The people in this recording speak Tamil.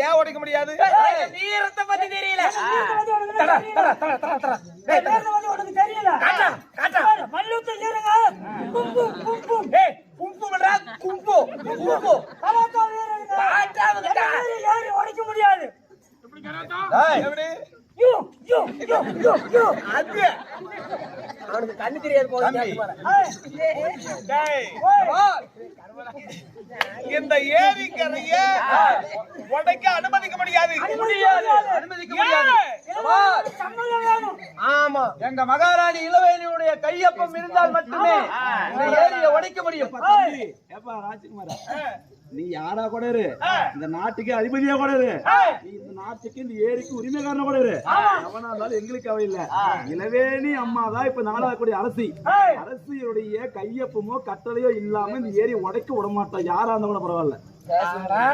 ஏன் உடைக்க முடியாது? வீரத்தை பத்தி தெரியல. உனக்கு தெரியல. மல்லுத்த வீரங்க கும்பு கும்பு கும்பு பண்றா கும்பு கும்பு கலாத்தா வீரங்க யாரு உடைக்க முடியாது. எப்படி you you you you you அது அவனுக்கு கண்ணு தெரியாது போல. டேய் இந்த ஏரிக்கரைய உடைக்க அனுமதிக்க முடியாது. அனுமதிக்க முடியாது. சம்மதம் வேணும். ஆமா, எங்க மகாராணி இளவேணியுடைய கையொப்பம் இருந்தால் மட்டுமே இந்த ஏரியை உடைக்க முடியும். ஏப்பா ராஜ்குமாரா, நீ யாரா கூட இரு, இந்த நாட்டுக்கு அதிபதியா கூட இரு, நீ இந்த நாட்டுக்கு இந்த ஏரிக்கு உரிமைக்காரன கூட இரு. எவனா இருந்தாலும் எங்களுக்கு அவை இல்ல. இளவேணி அம்மா தான் இப்ப நாடாக்கூடிய அரசி. அரசியுடைய கையொப்பமோ கட்டளையோ இல்லாம இந்த ஏரி உடைக்க விட மாட்டா. யாரா இருந்தா கூட பரவாயில்ல.